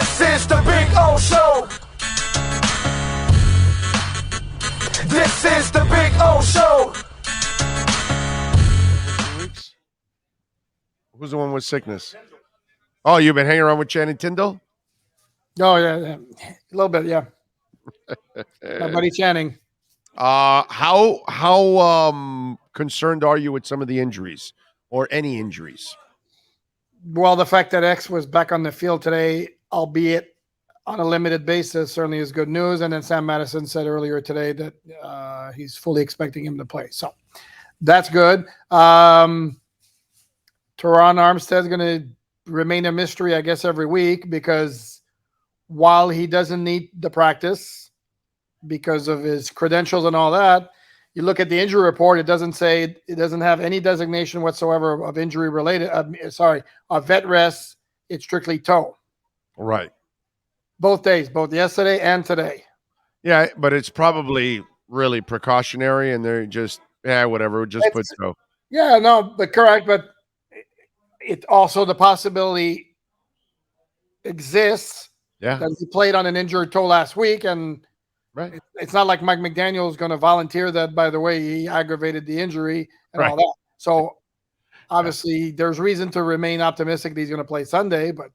This is the Big O Show. This is the Big O Show. Who's the one with sickness? Oh, you've been hanging around with Channing Tindall? Oh, yeah. A little bit, yeah. My buddy Channing. How concerned are you with some of the injuries or any injuries? Well, the fact that X was back on the field today, albeit on a limited basis, certainly is good news. And then Sam Madison said earlier today that he's fully expecting him to play. So that's good. Teron Armstead's going to remain a mystery, I guess, every week, because while he doesn't need the practice because of his credentials and all that, you look at the injury report, it doesn't have any designation whatsoever of injury related, of vet rest. It's strictly toe. Right. Both days, both yesterday and today. Yeah, but it's probably really precautionary, and they're just, whatever, just put toe. Yeah, no, but correct. But it also, the possibility exists that he played on an injured toe last week, and right. It's not like Mike McDaniel is going to volunteer that, by the way, he aggravated the injury and all that. So obviously there's reason to remain optimistic that he's going to play Sunday, but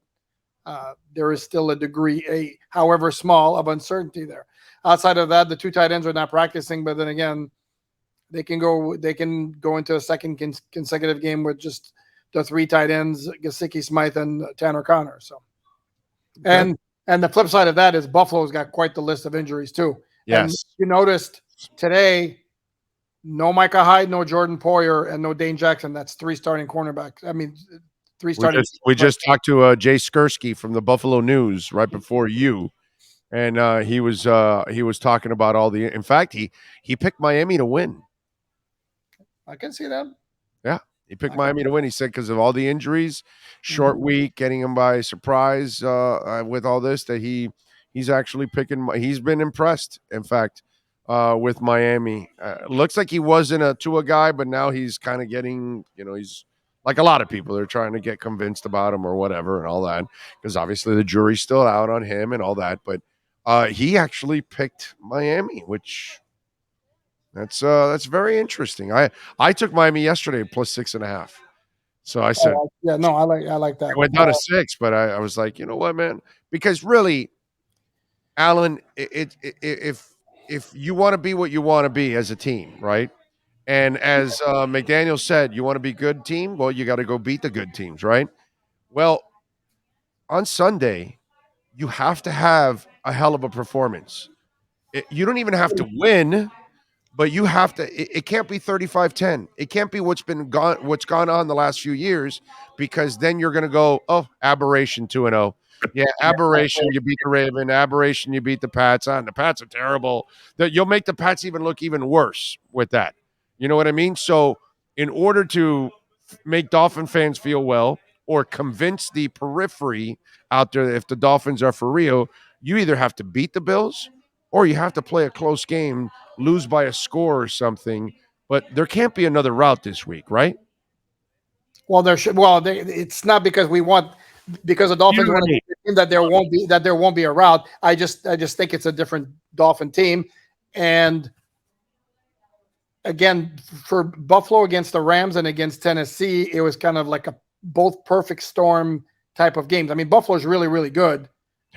there is still a degree, however small, of uncertainty there. Outside of that, the two tight ends are not practicing, but then again, they can go into a second consecutive game with just the three tight ends, Gesicki, Smythe, and Tanner Connor. So, And the flip side of that is Buffalo's got quite the list of injuries too. Yes. And you noticed today, no Micah Hyde, no Jordan Poyer, and no Dane Jackson. That's three starting cornerbacks. I mean, three starting. We just talked to Jay Skursky from the Buffalo News right before you, and he was talking about all the. In fact, he picked Miami to win. I can see that. Yeah. He picked Miami to win. He said because of all the injuries, short week, getting him by surprise with all this, that he's actually picking. He's been impressed, in fact, with Miami. Looks like he wasn't a Tua guy, but now he's kind of getting, he's like a lot of people. They're trying to get convinced about him or whatever and all that, because obviously the jury's still out on him and all that. But he actually picked Miami, which. That's very interesting. I took Miami yesterday plus 6.5. So I said, I like that. I went down to 6, but I was like, you know what, man? Because really, Alain, if you want to be what you want to be as a team, right? And as McDaniel said, you want to be a good team. Well, you got to go beat the good teams, right? Well, on Sunday, you have to have a hell of a performance. You don't even have to win. But you have to. It can't be 35-10. It can't be what's gone on the last few years, because then you're going to go, aberration 2-0. Yeah, aberration. You beat the Raven. Aberration. You beat the Pats. And the Pats are terrible. You'll make the Pats look even worse with that. You know what I mean? So, in order to make Dolphin fans feel well, or convince the periphery out there that if the Dolphins are for real, you either have to beat the Bills, or you have to play a close game, lose by a score or something. But there can't be another route this week, right? Well, it's not because the Dolphins want to be that there won't be a route. I just think it's a different Dolphin team. And again, for Buffalo against the Rams and against Tennessee, it was kind of like a both perfect storm type of games. I mean, Buffalo's really, really good.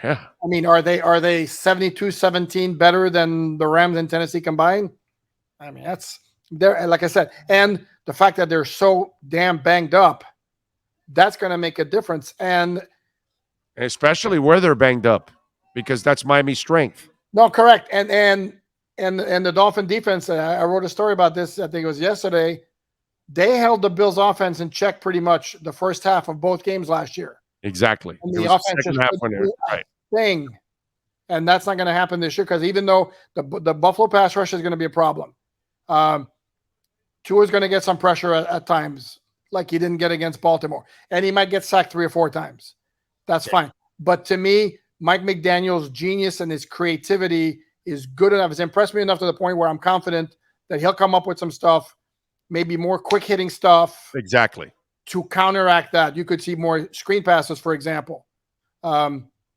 Yeah. I mean, are they 72-17 better than the Rams and Tennessee combined? I mean, they're, like I said, and the fact that they're so damn banged up, that's going to make a difference. And especially where they're banged up, because that's Miami's strength. No, correct. And the Dolphin defense, I wrote a story about this, I think it was yesterday. They held the Bills offense in check pretty much the first half of both games last year. Exactly. And the offense just right. Thing, and that's not going to happen this year, because even though the Buffalo pass rush is going to be a problem, Tua is going to get some pressure at times, like he didn't get against Baltimore, and he might get sacked 3 or 4 times. That's fine. But to me, Mike McDaniel's genius and his creativity is good enough. It's impressed me enough to the point where I'm confident that he'll come up with some stuff, maybe more quick hitting stuff. Exactly. To counteract that, you could see more screen passes, for example.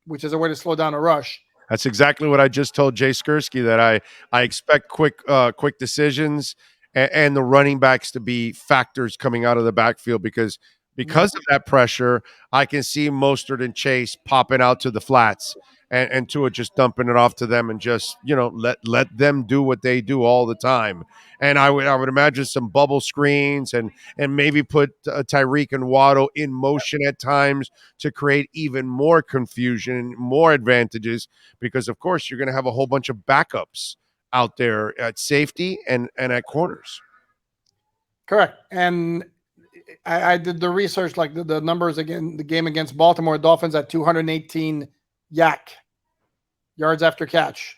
which is a way to slow down a rush. That's exactly what I just told Jay Skursky, that I expect quick decisions, and the running backs to be factors coming out of the backfield, because of that pressure. I can see Mostert and Chase popping out to the flats, and Tua just dumping it off to them, and just let them do what they do all the time. And I would imagine some bubble screens, and maybe put Tyreek and Waddle in motion at times to create even more confusion, more advantages, because of course you're going to have a whole bunch of backups out there at safety and at corners. Correct. And I did the research, like the numbers again, the game against Baltimore Dolphins at 218 yards after catch.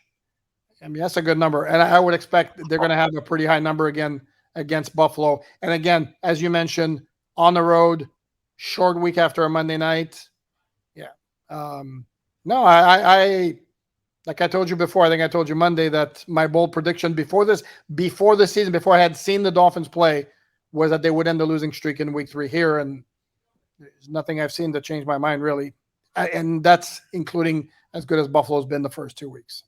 I mean, that's a good number. And I would expect they're going to have a pretty high number again against Buffalo. And again, as you mentioned, on the road, short week after a Monday night. Yeah. No, I like I told you before, I think I told you Monday that my bold prediction before the season, before I had seen the Dolphins play, was that they would end the losing streak in week 3 here. And there's nothing I've seen to change my mind, really. And that's including as good as Buffalo's been the first 2 weeks.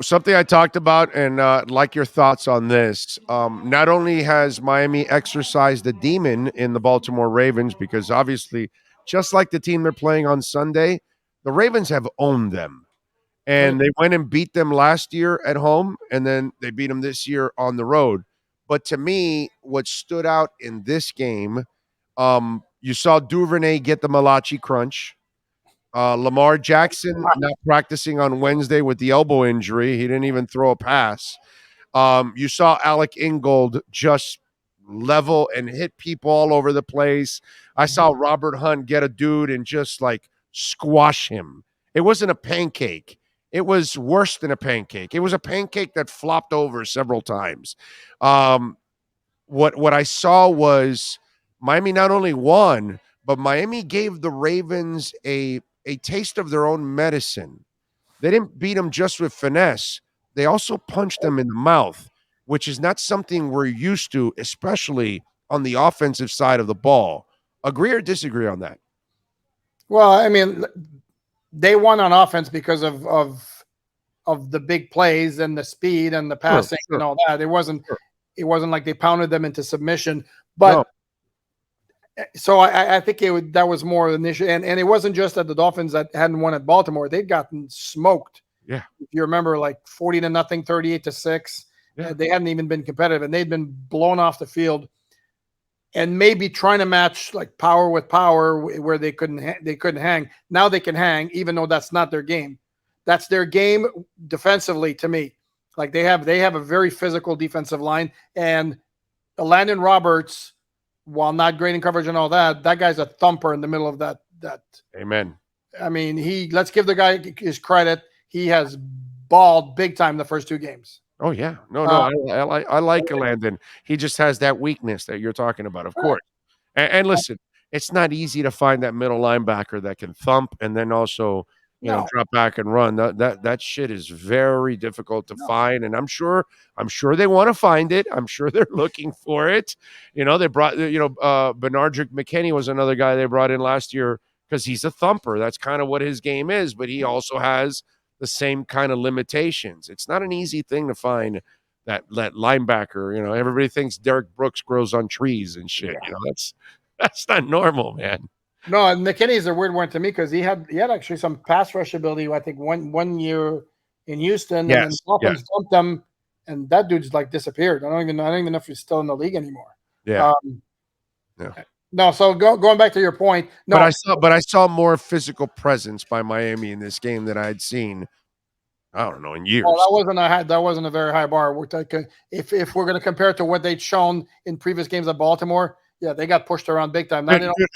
Something I talked about, and like your thoughts on this. Not only has Miami exercised the demon in the Baltimore Ravens, because obviously, just like the team they're playing on Sunday, the Ravens have owned them. And they went and beat them last year at home, and then they beat them this year on the road. But to me, what stood out in this game, you saw Duvernay get the Malachi crunch. Lamar Jackson not practicing on Wednesday with the elbow injury. He didn't even throw a pass. You saw Alec Ingold just level and hit people all over the place. I saw Robert Hunt get a dude and just like squash him. It wasn't a pancake. It was worse than a pancake. It was a pancake that flopped over several times. What I saw was Miami not only won, but Miami gave the Ravens a taste of their own medicine. They didn't beat them just with finesse. They also punched them in the mouth, which is not something we're used to, especially on the offensive side of the ball. Agree or disagree on that? Well, I mean, they won on offense because of the big plays and the speed and the passing and all that. It wasn't like they pounded them into submission, but so I think that was more an issue. And it wasn't just that the Dolphins that hadn't won at Baltimore, they'd gotten smoked. Yeah. If you remember, like 40-0, 38-6. Yeah. They hadn't even been competitive, and they'd been blown off the field. And maybe trying to match like power with power where they couldn't hang. Now they can hang, even though that's not their game. That's their game defensively to me. Like they have a very physical defensive line, and Landon Roberts, while not great in coverage and all that, that guy's a thumper in the middle of that. Amen. I mean, let's give the guy his credit. He has balled big time the first 2 games. Oh yeah, no, I like Landon. He just has that weakness that you're talking about, of course. And listen, it's not easy to find that middle linebacker that can thump and then also drop back and run. That shit is very difficult to find, and I'm sure they want to find it. I'm sure they're looking for it. They brought Benardrick McKinney was another guy they brought in last year because he's a thumper. That's kind of what his game is, but he also has the same kind of limitations. It's not an easy thing to find that linebacker. Everybody thinks Derek Brooks grows on trees and shit. That's not normal, man. No, and McKinney's a weird one to me because he had actually some pass rush ability. I think one year in Houston, and then Dolphins dumped him, and that dude's like disappeared. I don't even know if he's still in the league anymore. Yeah. No, so going back to your point, no, but I saw more physical presence by Miami in this game than I had seen, I don't know, in years. Well, that wasn't a very high bar. If we're going to compare it to what they'd shown in previous games at Baltimore, yeah, they got pushed around big time.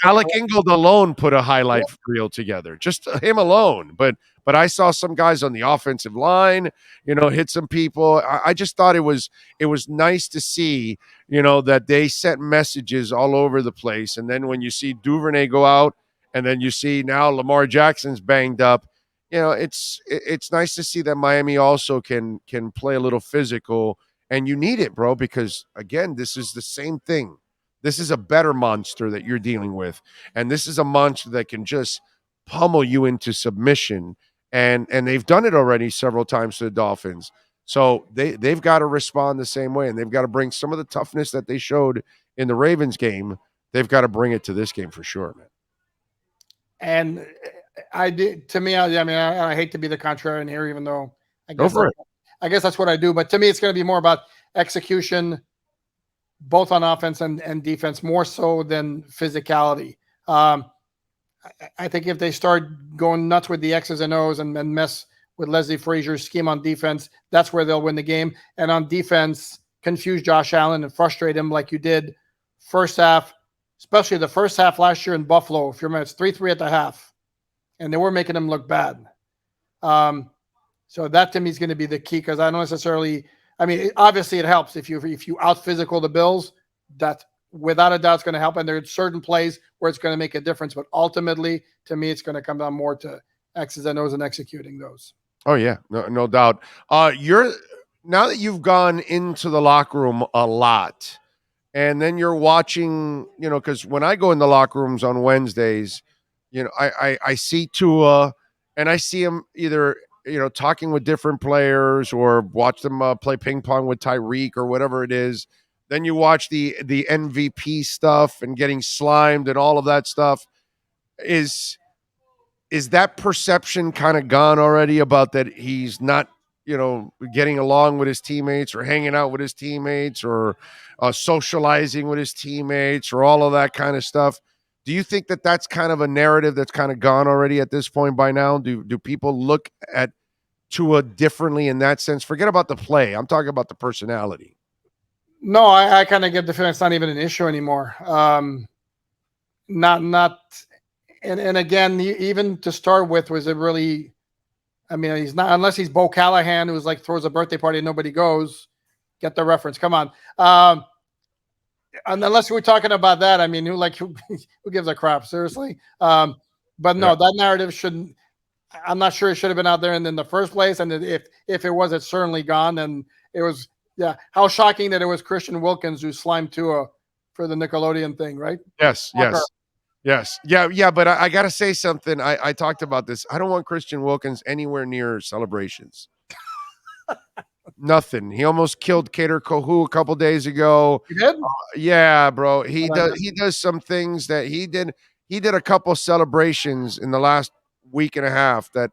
Alec Ingold alone put a highlight reel together, just him alone. But I saw some guys on the offensive line, hit some people. I just thought it was nice to see, that they sent messages all over the place. And then when you see Duvernay go out, and then you see now Lamar Jackson's banged up, it's nice to see that Miami also can play a little physical. And you need it, bro, because again, this is the same thing. This is a better monster that you're dealing with. And this is a monster that can just pummel you into submission, and they've done it already several times to the Dolphins. So they've got to respond the same way, and they've got to bring some of the toughness that they showed in the Ravens game. They've got to bring it to this game for sure, man. And I did, to me, I mean, I hate to be the contrarian here, even though I Go guess for it. I guess that's what I do. But to me, it's going to be more about execution, both on offense and defense, more so than physicality. I think if they start going nuts with the X's and O's and mess with Leslie Frazier's scheme on defense, that's where they'll win the game. And on defense, confuse Josh Allen and frustrate him like you did first half, especially the first half last year in Buffalo. If you remember, it's 3-3 at the half, and they were making him look bad. So that to me is going to be the key, because I don't necessarily. I mean, obviously it helps if you out physical the Bills. That without a doubt is going to help, and there are certain plays where it's going to make a difference. But ultimately, to me, it's going to come down more to X's and O's and executing those. Oh yeah, no doubt. You're now that you've gone into the locker room a lot, and then you're watching, because when I go in the locker rooms on Wednesdays, I see Tua, and I see him either talking with different players or watch them play ping pong with Tyreek or whatever it is. Then you watch the MVP stuff and getting slimed and all of that stuff. Is that perception kind of gone already about that he's not, getting along with his teammates or hanging out with his teammates or socializing with his teammates or all of that kind of stuff? Do you think that that's kind of a narrative that's kind of gone already at this point by now? Do people look at Tua differently in that sense? Forget about the play. I'm talking about the personality. No, I kind of get the feeling it's not even an issue anymore. Not. And again, even to start with, was it really? I mean, he's not, unless he's Bo Callahan, who's like throws a birthday party and nobody goes. Get the reference? Come on. And unless we're talking about that, I mean, who gives a crap? Seriously. But no, that narrative shouldn't. I'm not sure it should have been out there in the first place. And if it was, it's certainly gone. And it was, how shocking that it was Christian Wilkins who slimed Tua for the Nickelodeon thing, right? Yes. Yeah. But I got to say something. I talked about this. I don't want Christian Wilkins anywhere near celebrations. Nothing. He almost killed Kader Kohu a couple days ago. He did? Yeah, bro. He does some things that he did. He did a couple celebrations in the last week and a half that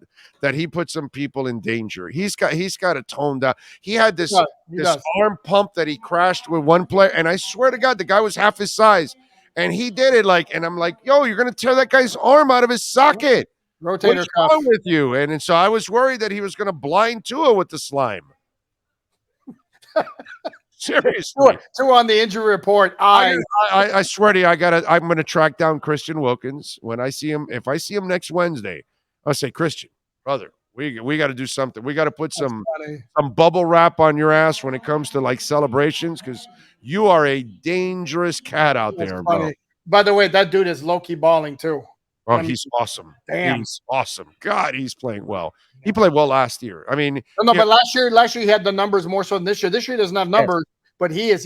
he put some people in danger. He's got to tone down. He had this arm pump that he crashed with one player, and I swear to God, the guy was half his size. And he did it and I'm like, yo, you're going to tear that guy's arm out of his socket. Rotator What's cuff. wrong with you? And so I was worried that he was going to blind Tua with the slime. Seriously. Tua on the injury report. I swear to you, I'm going to track down Christian Wilkins when I see him. If I see him next Wednesday, I'll say, Christian, brother, we got to do something. We got to put some bubble wrap on your ass when it comes to celebrations, because you are a dangerous cat out there, bro. By the way, that dude is low-key balling too. Oh, he's awesome. Damn. He's awesome. God, he's playing well. He played well last year. I mean, but last year he had the numbers more so than this year. This year he doesn't have numbers, but he is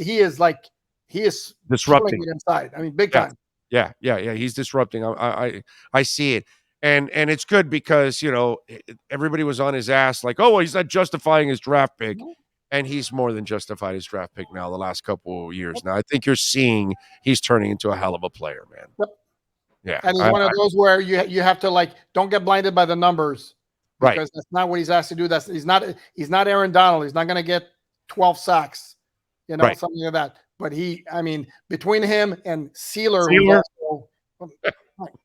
disrupting inside. I mean, big time. Yeah. He's disrupting. I see it. And it's good because, everybody was on his ass like, oh, well, he's not justifying his draft pick. And he's more than justified his draft pick now the last couple of years. Now, I think you're seeing he's turning into a hell of a player, man. Yep. Yeah. And he's one of those where you have to don't get blinded by the numbers. Because that's not what he's asked to do. He's not Aaron Donald. He's not going to get 12 sacks, something like that. But between him and Sealer.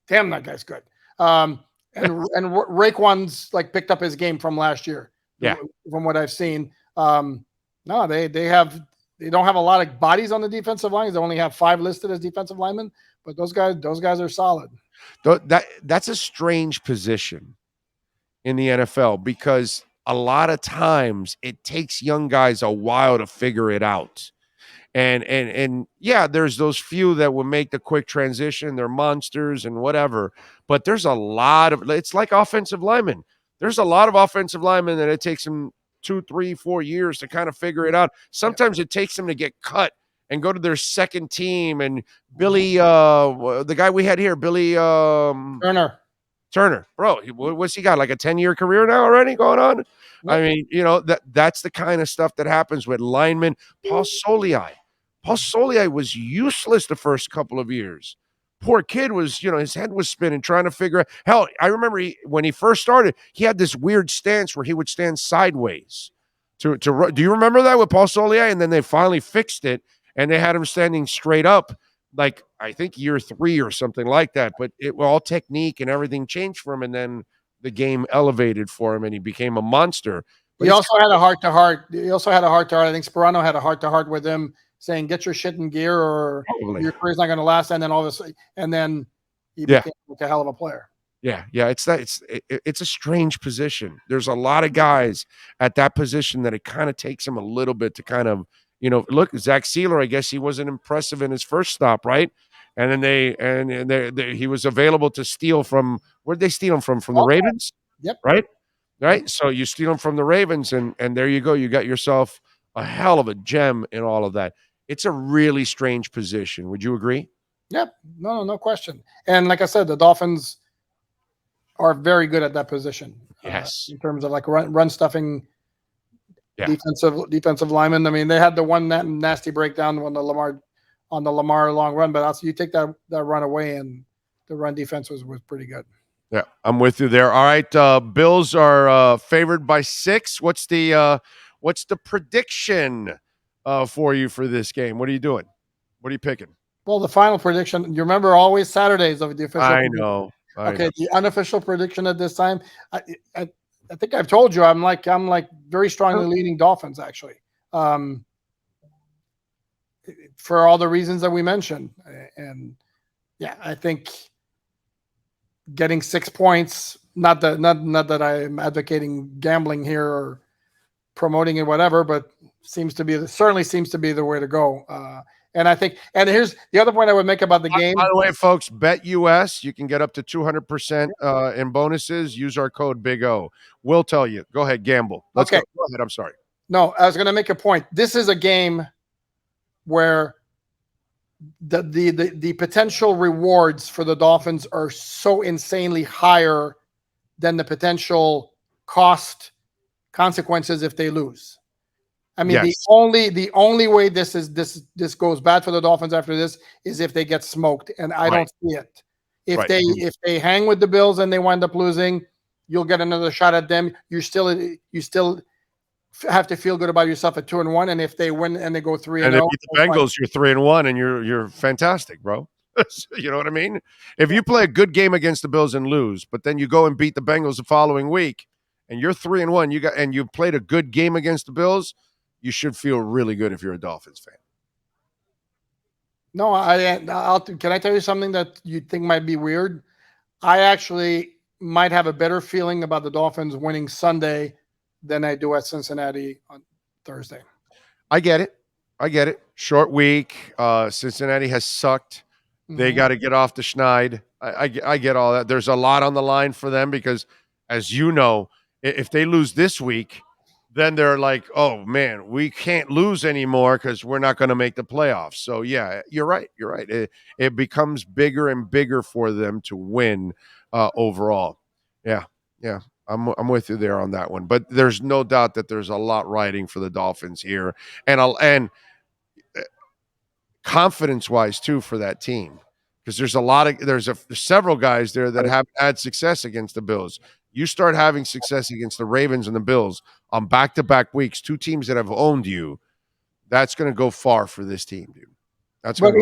Damn, that guy's good. And Raekwon's picked up his game from last year. Yeah. From what I've seen. No, they don't have a lot of bodies on the defensive line. They only have 5 listed as defensive linemen, but those guys are solid. That's a strange position in the NFL, because a lot of times it takes young guys a while to figure it out. And yeah, there's those few that will make the quick transition. They're monsters and whatever, but there's a lot of, it's like offensive linemen. There's a lot of offensive linemen that it takes them 2, 3, 4 years to kind of figure it out. Sometimes it takes them to get cut and go to their second team. And Billy, the guy we had here, Billy Turner. Turner, bro, what's he got? Like a 10-year career now already going on? I Yep. mean, that's the kind of stuff that happens with linemen. Paul Soliai. Paul Soliai was useless the first couple of years. Poor kid was, his head was spinning, trying to figure out. Hell, I remember when he first started, he had this weird stance where he would stand sideways. Do you remember that with Paul Soliai? And then they finally fixed it, and they had him standing straight up, like I think year 3 or something like that. But it all technique and everything changed for him, and then the game elevated for him, and he became a monster. But He also had a heart to heart. He also had a heart to heart. I think Sperano had a heart to heart with him, saying, "Get your shit in gear, or probably. your career's not going to last." And then all this, and then he Yeah. became like a hell of a player. Yeah, it's a strange position. There's a lot of guys at that position that it kind of takes them a little bit to kind of, look, Zach Sealer, I guess he wasn't impressive in his first stop, right? And then he was available to steal from, where'd they steal him from? From the Ravens? Yep. Right? So you steal him from the Ravens, and there you go. You got yourself a hell of a gem in all of that. It's a really strange position. Would you agree? Yep. No question. And like I said, the Dolphins are very good at that position. Yes. In terms of like run stuffing, Yeah. defensive linemen. I mean, they had the one nasty breakdown on the Lamar long run, but also you take that run away, and the run defense was pretty good. Yeah, I'm with you there. All right, Bills are favored by 6. What's the prediction for you for this game? What are you doing? What are you picking? Well, the final prediction. You remember always Saturdays of the official. I know. Okay, the unofficial prediction at this time. I think I've told you I'm like very strongly leaning Dolphins actually, for all the reasons that we mentioned, and yeah, I think getting 6 points. Not that I'm advocating gambling here or promoting it, whatever, but certainly seems to be the way to go. And I think, and here's the other point I would make about the game. By the way, folks, bet US. You can get up to 200% in bonuses. Use our code Big O. We'll tell you. Go ahead, gamble. Let's go. Go ahead. I'm sorry. No, I was going to make a point. This is a game where the potential rewards for the Dolphins are so insanely higher than the potential consequences if they lose. I mean, yes. the only way this goes bad for the Dolphins after this is if they get smoked, and I don't see it. If they hang with the Bills and they wind up losing, you'll get another shot at them. You still have to feel good about yourself at 2-1, and if they win and they go 3-0, and if you beat the Bengals, you're 3-1, and you're fantastic, bro. You know what I mean? If you play a good game against the Bills and lose, but then you go and beat the Bengals the following week, and you're 3-1, you played a good game against the Bills, you should feel really good if you're a Dolphins fan. No, can I tell you something that you think might be weird? I actually might have a better feeling about the Dolphins winning Sunday than I do at Cincinnati on Thursday. I get it. Short week. Cincinnati has sucked. They got to get off the schneid. I get all that. There's a lot on the line for them because, as you know, if they lose this week, then they're like, oh, man, we can't lose anymore because we're not going to make the playoffs. So, yeah, you're right. It becomes bigger and bigger for them to win overall. Yeah. I'm with you there on that one. But there's no doubt that there's a lot riding for the Dolphins here. And confidence-wise, too, for that team. Because there's several guys there that have had success against the Bills. You start having success against the Ravens and the Bills on back-to-back weeks, 2 teams that have owned you, that's going to go far for this team, dude. But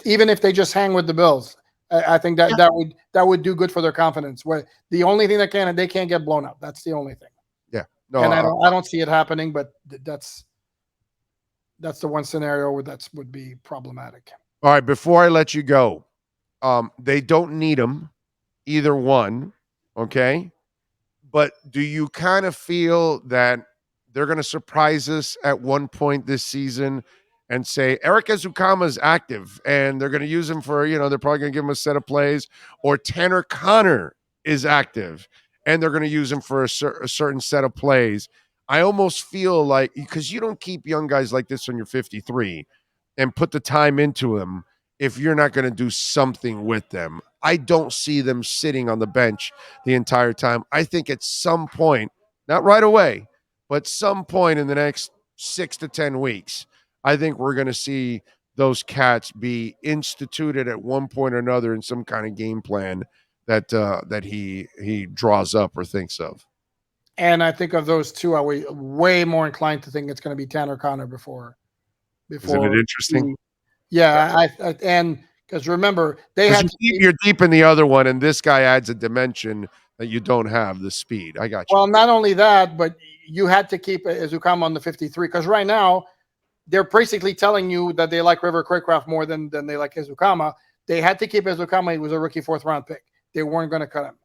even if they just hang with the Bills, I think that would do good for their confidence. The only thing they can't get blown up. That's the only thing. Yeah. No, and I don't see it happening, but that's the one scenario where that would be problematic. All right, before I let you go, they don't need them, either one, okay? But do you kind of feel that they're going to surprise us at one point this season and say, Eric Ezukama is active, and they're going to use him for, they're probably going to give him a set of plays, or Tanner Connor is active, and they're going to use him for a certain set of plays. I almost feel like, because you don't keep young guys like this when you're 53 and put the time into them if you're not going to do something with them. I don't see them sitting on the bench the entire time. I think at some point, not right away, but some point in the next 6 to 10 weeks, I think we're going to see those cats be instituted at one point or another in some kind of game plan that he draws up or thinks of. And I think of those two, I was way more inclined to think it's going to be Tanner Connor before. Isn't it interesting? Yeah, and because remember they had you're deep in the other one, and this guy adds a dimension that you don't have, the speed. I got you. Well, not only that, but you had to keep Azukama on the 53 because right now they're basically telling you that they like River Craycraft more than they like Azukama. They had to keep Azukama. He was a rookie 4th round pick. They weren't going to cut him.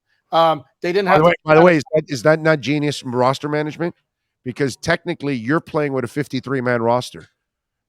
They didn't have. By the way, is that not genius roster management? Because technically, you're playing with a 53-man roster.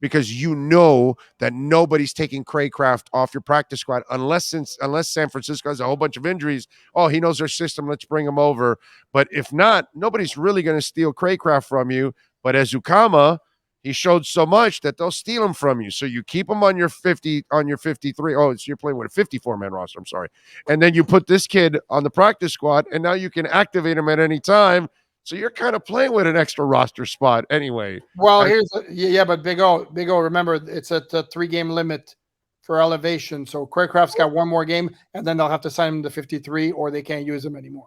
Because you know that nobody's taking Craycraft off your practice squad unless San Francisco has a whole bunch of injuries. Oh, he knows their system. Let's bring him over. But if not, nobody's really going to steal Craycraft from you. But Azukama, he showed so much that they'll steal him from you. So you keep him on your 53. Oh, so you're playing with a 54-man roster. I'm sorry. And then you put this kid on the practice squad, and now you can activate him at any time. So you're kind of playing with an extra roster spot anyway. Well, but Big O, remember it's a 3-game limit for elevation. So Craycraft's got one more game, and then they'll have to sign him to 53, or they can't use him anymore.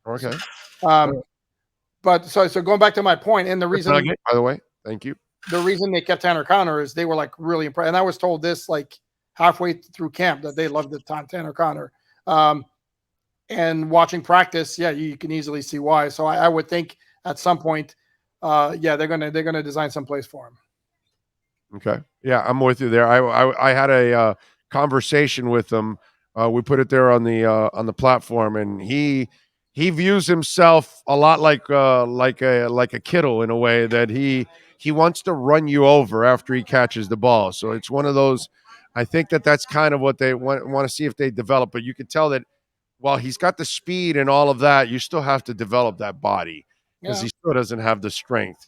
Okay. But so going back to my point, and the reason, by the way, thank you. The reason they kept Tanner Connor is they were like really impressed, and I was told this like halfway through camp that they loved the Tanner Connor. And watching practice, yeah, you can easily see why. So I would think at some point, they're gonna design some place for him. Okay, yeah, I'm with you there. I had a conversation with him. We put it there on the platform, and he views himself a lot like a Kittle in a way that he wants to run you over after he catches the ball. So it's one of those. I think that's kind of what they want to see if they develop. But you can tell that while he's got the speed and all of that, you still have to develop that body because he still doesn't have the strength.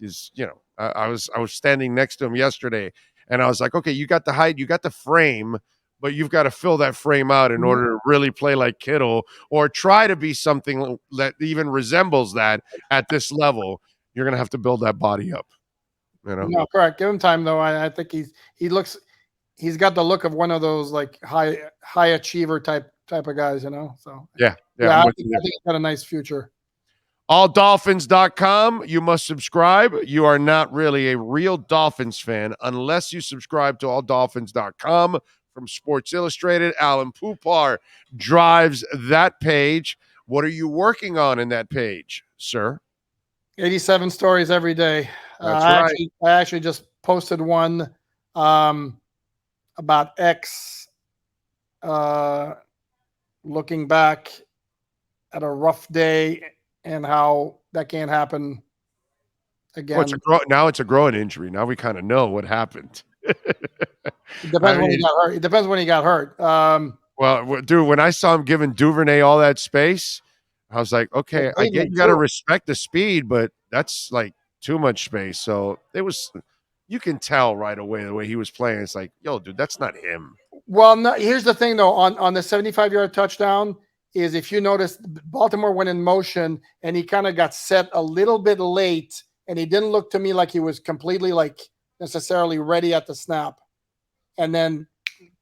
I was standing next to him yesterday, and I was like, okay, you got the height, you got the frame, but you've got to fill that frame out in order to really play like Kittle or try to be something that even resembles that at this level. You're going to have to build that body up. No, correct. Give him time, though. I think he's got the look of one of those like high achiever type of guys, So yeah, I think he's got a nice future. AllDolphins.com. You must subscribe. You are not really a real Dolphins fan unless you subscribe to AllDolphins.com from Sports Illustrated. Alain Poupart drives that page. What are you working on in that page, sir? 87 stories every day. That's right. I actually just posted one about X looking back at a rough day and how that can't happen again. Now it's a growing injury. Now we kind of know what happened. It depends when he got hurt. It depends when he got hurt. Well, dude, when I saw him giving Duvernay all that space, I was like, okay, I get you got to respect the speed, but that's like too much space. So you can tell right away the way he was playing. It's like, yo, dude, that's not him. Well, no, here's the thing, though. On the 75-yard touchdown is if you notice, Baltimore went in motion, and he kind of got set a little bit late, and he didn't look to me like he was completely necessarily ready at the snap. And then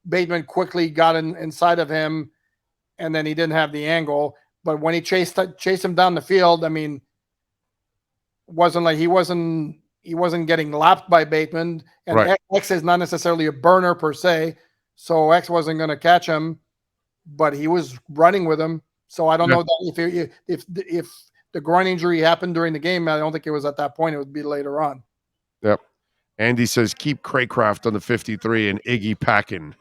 Bateman quickly got inside of him, and then he didn't have the angle. But when he chased him down the field, I mean, wasn't like he wasn't getting lapped by Bateman. And right. X is not necessarily a burner per se. So X wasn't going to catch him, but he was running with him. So I don't know that if the groin injury happened during the game, I don't think it was at that point. It would be later on. Yep. Andy says keep Craycraft on the 53 and Iggy packing.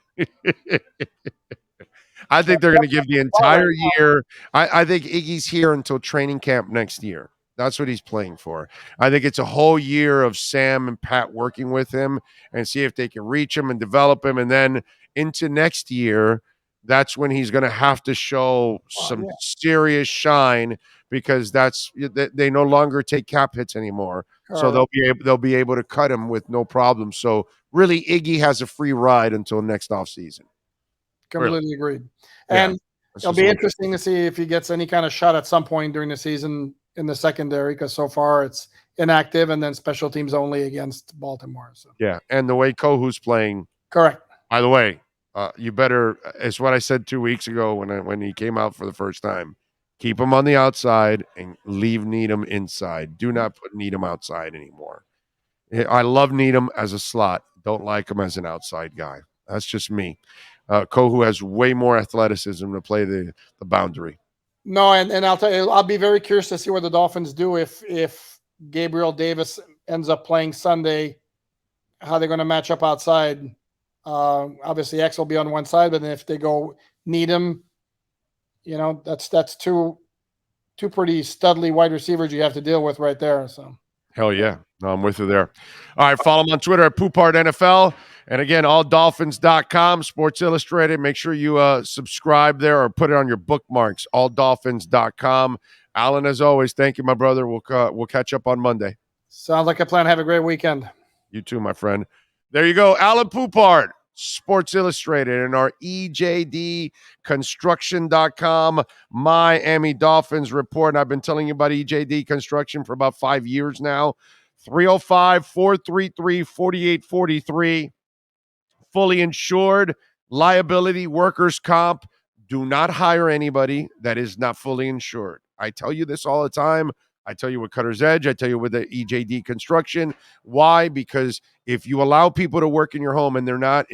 I think they're going to give the entire year. I think Iggy's here until training camp next year. That's what he's playing for. I think it's a whole year of Sam and Pat working with him and see if they can reach him and develop him. And then into next year, that's when he's going to have to show some serious shine because they no longer take cap hits anymore. So they'll be able to cut him with no problem. So really Iggy has a free ride until next offseason. Completely agreed. Yeah, And it'll be interesting to see if he gets any kind of shot at some point during the season in the secondary, because so far it's inactive and then special teams only against Baltimore. So yeah, and the way Kohu's playing. Correct. By the way, you better. It's what I said 2 weeks ago when he came out for the first time. Keep him on the outside and leave Needham inside. Do not put Needham outside anymore. I love Needham as a slot. Don't like him as an outside guy. That's just me. Kohu has way more athleticism to play the boundary. No, and I'll tell you, I'll be very curious to see what the Dolphins do if Gabriel Davis ends up playing Sunday, how they're going to match up outside. Obviously, X will be on one side, but then if they go Needham, that's two pretty studly wide receivers you have to deal with right there. So hell yeah. No, I'm with you there. All right, follow him on Twitter at Poupart NFL. And again, alldolphins.com, Sports Illustrated. Make sure you subscribe there or put it on your bookmarks, alldolphins.com. Alan, as always, thank you, my brother. We'll catch up on Monday. Sounds like a plan. Have a great weekend. You too, my friend. There you go. Alan Poupart, Sports Illustrated, and our EJDconstruction.com Miami Dolphins report. And I've been telling you about EJD Construction for about 5 years now. 305-433-4843. Fully insured, liability, workers' comp. Do not hire anybody that is not fully insured. I tell you this all the time. I tell you with Cutter's Edge. I tell you with the EJD Construction. Why? Because if you allow people to work in your home and they're not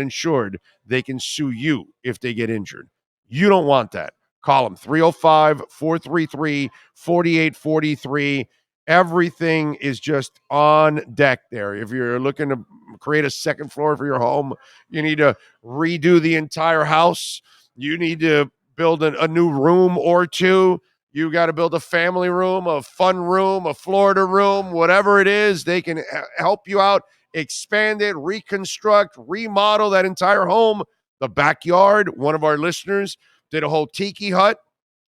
insured, they can sue you if they get injured. You don't want that. Call them 305-433-4843. Everything is just on deck there. If you're looking to create a second floor for your home, you need to redo the entire house. You need to build a new room or two. You got to build a family room, a fun room, a Florida room, whatever it is. They can help you out, expand it, reconstruct, remodel that entire home. The backyard, one of our listeners did a whole tiki hut.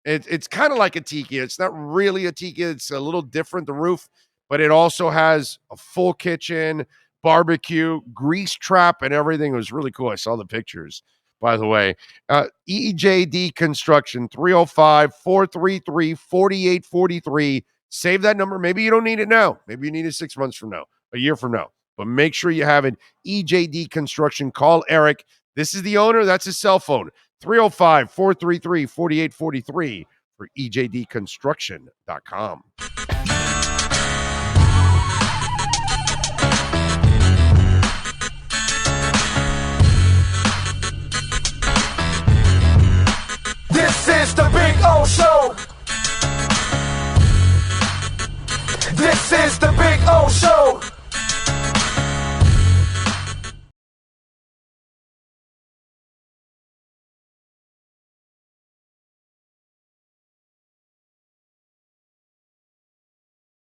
It's kind of like a tiki. It's not really a tiki. It's a little different, the roof, but it also has a full kitchen, barbecue, grease trap, and everything. It was really cool. I saw the pictures, by the way. EJD Construction, 305-433-4843. Save that number. Maybe you don't need it now. Maybe you need it 6 months from now, a year from now. But make sure you have it. EJD Construction. Call Eric. This is the owner. That's his cell phone. 305-433-4843 for ejdconstruction.com. This is the Big O Show. This is the Big O Show.